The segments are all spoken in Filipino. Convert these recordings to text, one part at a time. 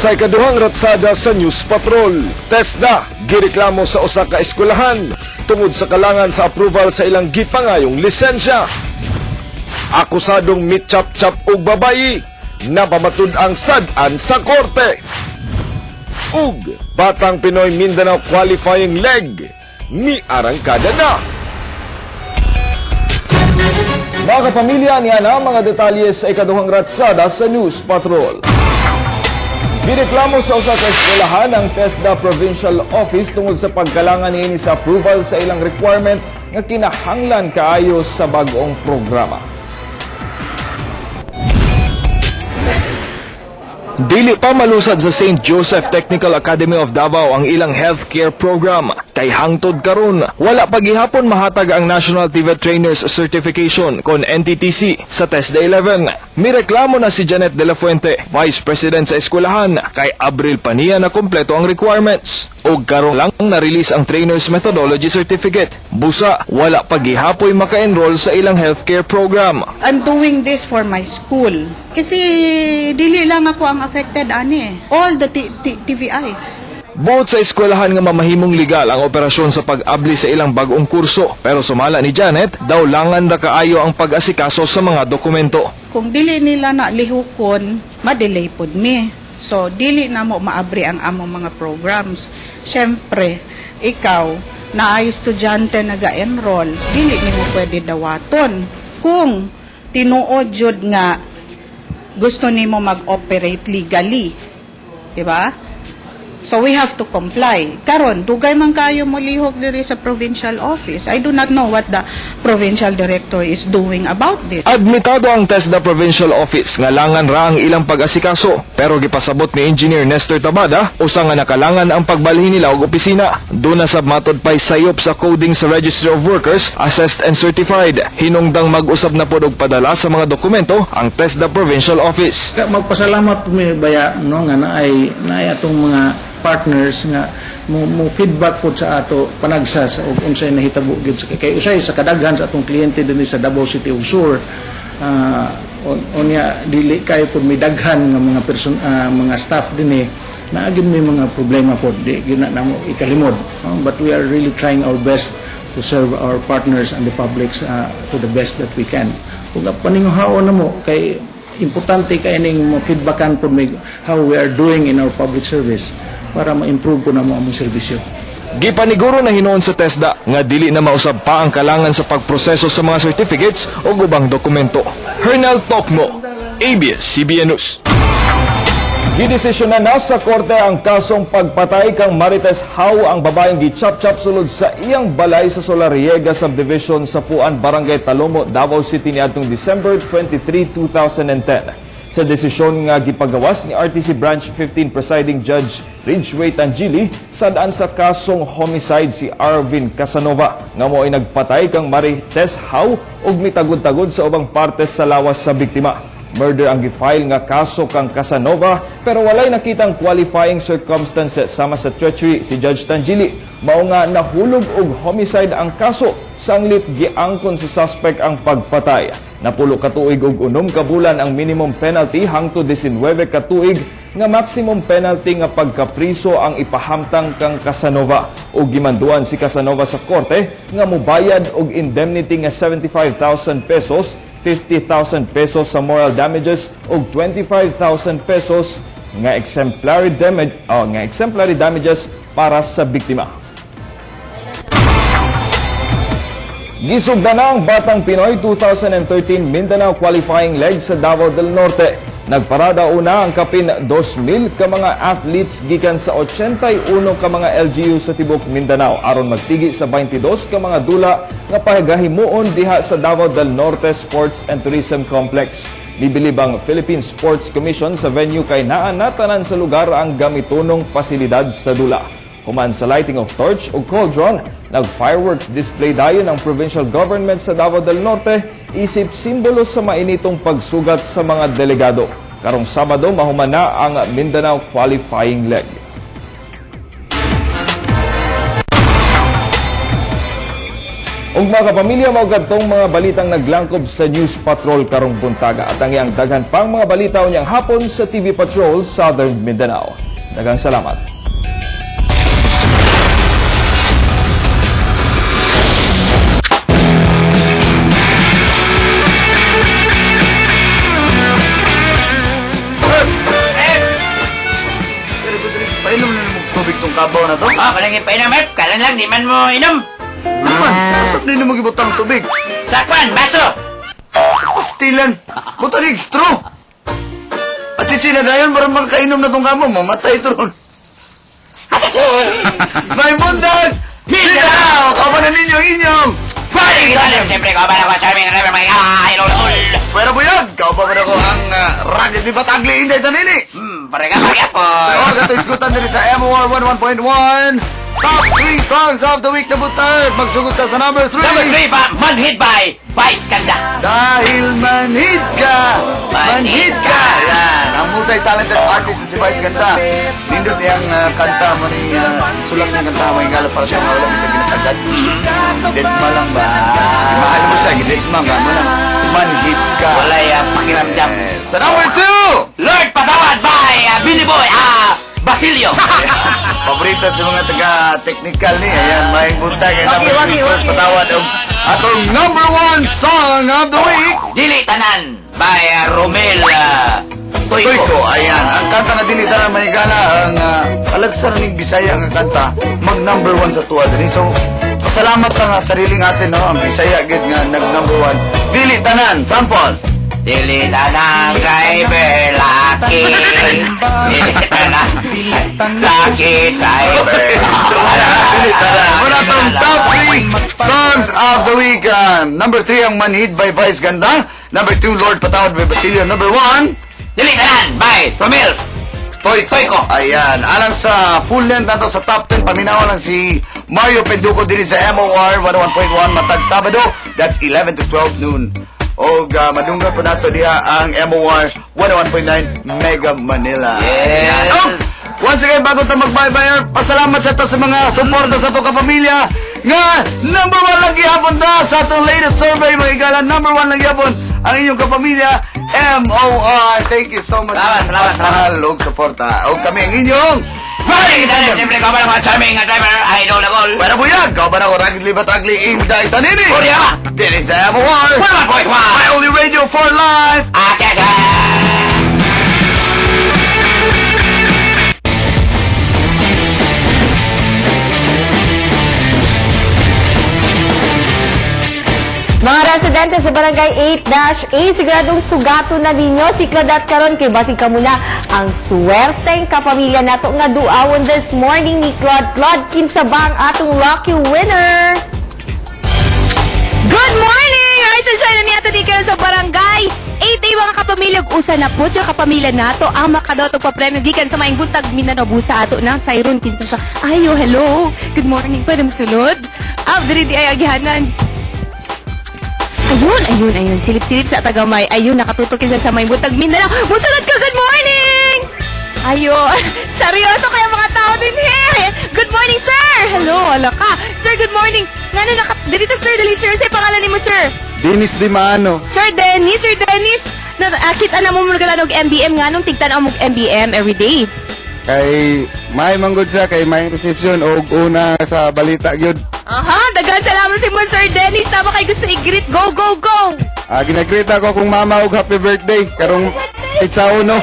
Sa ikaduhang ratsada sa News Patrol, TESDA gireklamo sa usa ka eskwelahan tungod sa kalangan sa approval sa ilang gipangayong lisensya. Akusadong mitchap-chap og babayi na pamatud ang sad-an sa korte. Ug Batang Pinoy Mindanao qualifying leg ni arangkada na. Mga kapamilya, niya na mga detalye sa ikaduhang ratsada sa News Patrol. Gireklamo sa usa ka eskwelahan ang TESDA Provincial Office tungod sa pagkalangan niini sa approval sa ilang requirement nga kinahanglan kaayo sa bag-ong programa. Dili pa malusad sa St. Joseph Technical Academy of Davao ang ilang healthcare program. Kay hangtod karon, wala pa gihapon mahatag ang National TVET Trainers Certification kon NTTC sa TESDA 11. Mireklamo na si Janet De La Fuente, Vice President sa eskwelahan, kay Abril pa niya na kompleto ang requirements. O karon lang na-release ang Trainers Methodology Certificate. Busa, wala pa gihapoy maka-enroll sa ilang healthcare program. I'm doing this for my school. Kasi dili lang ako ang affected, ani. All the TVIs. Buot sa eskwelahan nga mamahimong legal ang operasyon sa pag-abli sa ilang bagong kurso. Pero sumala ni Janet, daw langan na kaayo ang pag-asikaso sa mga dokumento. Kung dili nila na lihukon, madelay pod mi. So, dili na mo maabri ang among mga programs. Siyempre, ikaw, na ay estudyante naga-enroll, dili nimo pwede dawaton. Kung tinuod jud nga gusto nimo mag-operate legally, di ba? So we have to comply. Karon, dugay man kayo mo lihok diri sa provincial office. I do not know what the provincial director is doing about this. Admitado ang TESDA Provincial Office nga langan ra ang ilang pag-asikaso, pero gipasabot ni Engineer Nestor Tabada usa nga nakalangan ang pagbalhin nila og opisina. Doon na sab matod pay sayop sa coding sa Registry of Workers, assessed and certified. Hinungdang mag-usab na pod og padala sa mga dokumento ang TESDA Provincial Office. Magpasalamat mi baya no nga naay atong mga partners nga mo feedback po sa ato panagsa sa og unsay nahitabo gyud sa kay usay sa kadaghan sa atong kliyente dinhi sa Davao City ug Sur, onya dili kay pud may daghan nga mga mga staff dinhi na gyud may mga problema pod di gyud na mo ikalimod, but we are really trying our best to serve our partners and the publics to the best that we can. Ug paninguhaon na mo kay importante kay ning mo feedbackan pod how we are doing in our public service para ma-improve po na mo ang serbisyo. Gipaniguro na hinuon sa TESDA nga dili na mausab pa ang kalangan sa pagproseso sa mga certificates o ubang dokumento. Hernel Tokmo, ABS-CBN News. Gidesisyonan na sa korte ang kasong pagpatay kang Marites How ang babaeng gichap-chap sulod sa iyang balay sa Solariega Subdivision sa Puan, Barangay Talomo, Davao City niadtong December 23, 2010. Sa desisyon nga gipagawas ni RTC Branch 15 Presiding Judge Ridgeway Tangili, sadaan sa kasong homicide si Arvin Casanova nga mo'y nagpatay kang Marites How ug mitagod-tagod sa ubang partes sa lawas sa biktima. Murder ang gifile nga kaso kang Casanova pero walay nakitang qualifying circumstances sama sa treachery si Judge Tangili. Mao nga nahulog og homicide ang kaso sanglit giangkon sa suspect ang pagpatay. Napulo ka tuig ug 6 ka bulan ang minimum penalty hangtod 19 ka tuig nga maximum penalty nga pagkapriso ang ipahamtang kang Casanova. Ug gimanduan si Casanova sa korte nga mobayad og indemnity nga 75,000 pesos, 50,000 pesos sa moral damages ug 25,000 pesos nga exemplary damages para sa biktima. Gisugda na ang Batang Pinoy 2013 Mindanao qualifying leg sa Davao del Norte. Nagparada una ang kapin 2,000 ka mga athletes gikan sa 81 ka mga LGU sa tibok Mindanao aron magtigi sa 22 ka mga dula nga pagahimuon diha sa Davao del Norte Sports and Tourism Complex. Bibilib ang Philippine Sports Commission sa venue kay naa na tanan sa lugar ang gamitunong pasilidad sa dula. Human sa lighting of torch o cauldron, nag-fireworks display dayon ang provincial government sa Davao del Norte isip simbolo sa mainitong pagsugat sa mga delegado. Karong Sabado, mahuman na ang Mindanao qualifying leg. Ug mga kapamilya, mao kadtong mga balitang naglangkob sa News Patrol karong buntaga at ang iyang daghan pang mga balita unyang hapon sa TV Patrol Southern Mindanao. Daghang salamat. Painom na naman tubig tong kabaw na to. Oh, palagi pa inom, Mep. Kala lang, di man mo inom. Naman, asap na mo gibutang tubig. Sakwan, baso. Pastilan. Butang straw. At chichina na yun, para makakainom na tong kabaw, mamatay ito ron. May bundag! Hinaw! Kaban na ninyo inyong! Balik kita lang. Siyempre, kau ba na ko, charming rapper, mga idol. Pero buyag, kaupaman ako ang racket ni Batagli Inday Tanini. Pare ka, magyapon. O, gato iskutan din sa MOR 11.1. Top 3 songs of the week na butag. Magsugot ka sa number 3. Number 3 pa, manhid by Vice Ganda. Dahil manhid ka! Manhid ka! Yan, ang multi-talented artist na si Vice Ganda. Nindot niyang kanta mo ni sulat ng kanta mo yung gala para sa mga walang ito ginatagad. Gidetma lang ba? Mahal mo siya, gidetma ka mo lang. Manhid ka. Wala yung pakiramdam. Sa number 2! Lord Patawad by Billy Boy, Basilio. Paborito sa mga taga-technical ni. Ayan, may buntag. Patawad. Atong number 1 song of the week. Dili Tanan by Romel Toyko. Toyko, ayan. Ang kanta nga din ita may gana ang alagsa ng Bisaya nga kanta mag number 1 sa tuwa din. So, pasalamat na nga sariling atin, no? Ang Bisaya gid nga nag number 1. Dili tanan, sample. Dili Tanan driver laki. Dili Tanan laki driver. Dili tanan. Muna tong top 3 songs of the week. Number 3 ang Manhid by Vice Ganda. Number 2, Lord Patawad by Basilio. Number 1, Dili Tanan by Romel Toyko. Ayan. Alang sa full length nato sa top 10, paminawa lang si Mario Penduko din sa MOR 101.1 matag Sabado. That's 11 to 12 noon. O madungga po nato diha ang MOR 101.9 Mega Manila. Yes. Oh, once again, bago tayo mag-bye-bye, pasalamat sa sa mga suporta sa to kapamilya nga number 1 lang gihapon ta sa atong latest survey mga igala. Number 1 lang gihapon ang inyong kapamilya MOR. Thank you so much. Salamat. Mahal og suporta. O kami ang inyong Balik kita lang. Siyempre, kau ba na mga charming nga driver, idol na gol. Pero buyag, kau ba na ko Ragged Libat Ugly Inday Tanini? Kuriya ba? Dili sa MOR 101.1. My only radio for life. Atyaga! Mga residente sa Barangay 8-A, siguradong sugato na ninyo si Claudette karon kay basig ka muna ang swerteng kapamilya nato nga duawon this morning ni Claude kinsa ba ang atong lucky winner? Good morning! Ay, sunshine na niya ito sa barangay. 8 mga kapamilya, usa na po yung kapamilya nato ang makadotog pa premyo gikan sa maing buntag Mindanao busa ato ng Siron kinsa siya. Ayo, hello. Good morning. Pwede masulod? Diri di ay agihanan. Ayun. Silip-silip sa tagamay. Ayun, nakatutok kinsa sa maing buntag Mindanao. Musulod ka, good morning! Ayun. Seryoso kaya mga tao din here. Good morning, sir! Hello, ala ka. Sir, good morning. Ngano dito, sir, dali, sir. Say pangalan ni mo, sir. Dennis Di Maano. Sir Dennis. Kita na mo mga ng MBM nga nung tigtan mo MBM everyday. Kay may manggod siya, kay may reception o una sa balita gyud. Aha, dagan salamat si mo, Sir Dennis. Tama kay gusto i-greet. Go, go, go! Ginagreet ako kung mama og happy birthday karong pizza uno.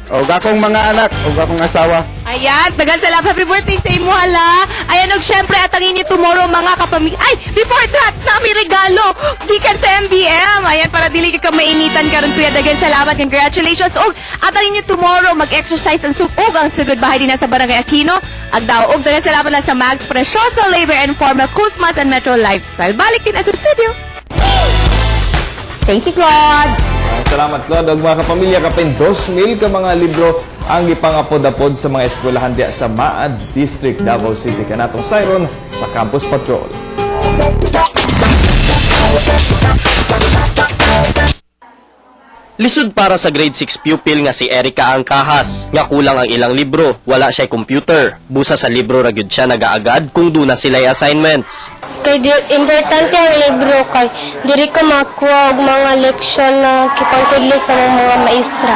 O akong mga anak, o akong asawa. Ayan, dagan salamat. Happy birthday sa imo, hala. Ayan, og syempre, atangin niyo tomorrow, mga kapamilya. Ay, before that, nami regalo. Gikan sa MBM. Ayan, para dili ka mainitan karon kuya. Dagan salamat. Congratulations. Og, atangin niyo tomorrow, mag-exercise ang sugog ang sugod bahay din sa Barangay Aquino. Agdaw, og dagan salamat lang sa Max Precioso Labor and Formal Kusmas and Metro Lifestyle. Balik din sa studio. Thank you, Claude. Salamat, Claude. Ang mga kapamilya, kapin 2,000 ka mga libro ang ipangapod-apod sa mga eskwelahan diya sa Maad District, Davao City. Kanatong Siron sa Campus Patrol. Lisod para sa grade 6 pupil nga si Erica Angkahas, nga kulang ang ilang libro, wala siya computer. Busa sa libro ra gyud siya nagaagad kung duna sila assignments. kay importante ang libro kay diri ka makuha og mga leksyon na kipangtudlo sa mga maestra.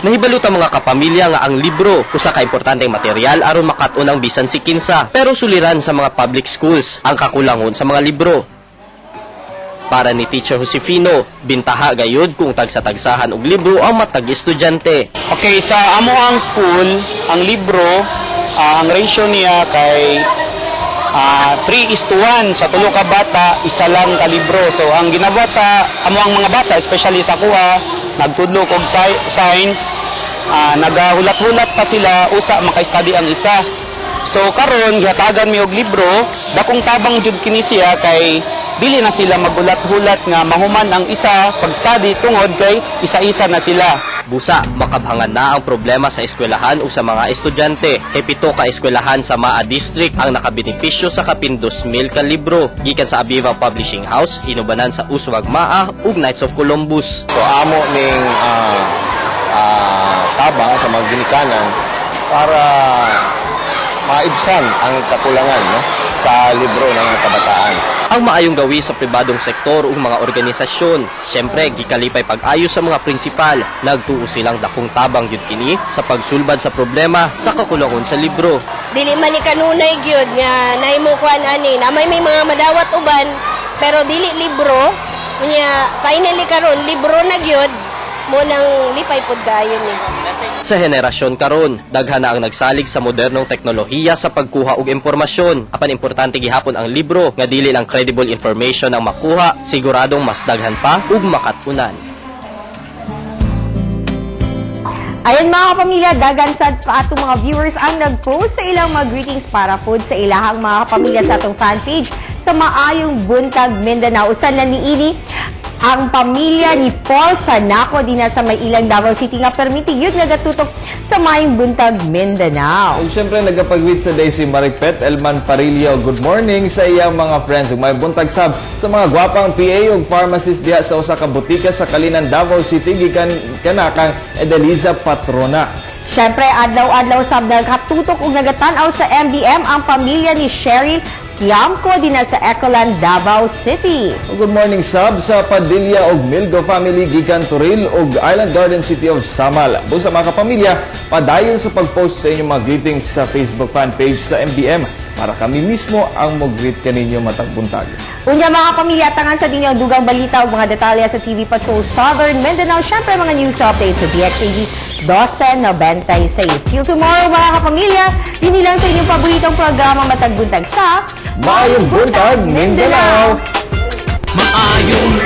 Nahibalutan mga kapamilya nga ang libro usa ka importanteng material aron makat-on ang bisan si kinsa, pero suliran sa mga public schools ang kakulangon sa mga libro. Para ni Teacher Josefino, bintaha gayud kung tagsa-tagsahan og libro ang matag estudyante. Okay, sa amo ang school, ang libro, ang ratio niya kay 3:1 sa tulo ka bata, isa lang ka libro. So ang ginabuhat sa amo ang mga bata, especially sa kuha, nagtudlo og science, nagahulat-hulat pa sila usa maka-study ang isa. So karon gihatagan mi og libro, dakong tabang jud kini siya kay dili na sila magulat-hulat nga mahuman ang isa pag-study tungod kay isa-isa na sila. Busa, makabhangan na ang problema sa eskwelahan o sa mga estudyante. Kay 7 ka eskwelahan sa Maa District ang nakabenepisyo sa kapin 2,000 ka libro. Gikan sa Aviva Publishing House, inubanan sa Uswag Maa ug Knights of Columbus. So amo ning tabang sa mga ginikanan para maibsan ang kakulangan sa libro ng mga kabataan. Ang maayong gawi sa pribadong sektor ug mga organisasyon. Siyempre, gikalipay pag-ayo sa mga prinsipal. Nagtuo silang dakong tabang gyud kini sa pagsulbad sa problema sa kakulangon sa libro. Dili man ni kanunay gyud nga nahimo kuan ani na may mga madawat uban pero dili libro. Unya finally karon libro na gyud mo nang lipay pod gayon ni. Sa henerasyon karon, daghan na ang nagsalig sa modernong teknolohiya sa pagkuha og impormasyon. Apan importante gihapon ang libro nga dili lang credible information ang makuha, siguradong mas daghan pa ug makatunan. Ayan mga kapamilya, daghan sad pa atong mga viewers ang nag-post sa ilang mga greetings para po sa ilahang mga kapamilya sa atong fanpage sa Maayong Buntag Mindanao. Usan na niini ang pamilya ni Paul Sanaco din sa may ilang Davao City nga permiti yun nagatutok sa Maayong Buntag Mindanao. Ug syempre nagapag-greet sa day si Maripet Elman Parillo. Good morning sa iyang mga friends. Ug may buntag sab sa mga gwapang PA ug pharmacist diha sa usa ka butika sa Kalinan, Davao City gikan kanakang Edelisa Patrona. Syempre adlaw-adlaw sab nagkatutok ug nagatan-aw sa MBM ang pamilya ni Cheryl Kiamco din sa Ecoland, Davao City. Good morning sab sa Padilla ug Milgo family gikan Turil ug Island Garden City of Samal. Busa mga kapamilya, padayon sa pag-post sa inyong mga greetings sa Facebook fan page sa MBM para kami mismo ang mo-greet kaninyo matag buntag. Unya mga pamilya, tangan sa dinyo dugang balita ug mga detalye sa TV Patrol Southern Mindanao. Syempre mga news updates sa DXTV 12:96. Till tomorrow mga kapamilya, yun lang sa inyong paboritong programa matag buntag sa Maayong Buntag Mindanao! Maayong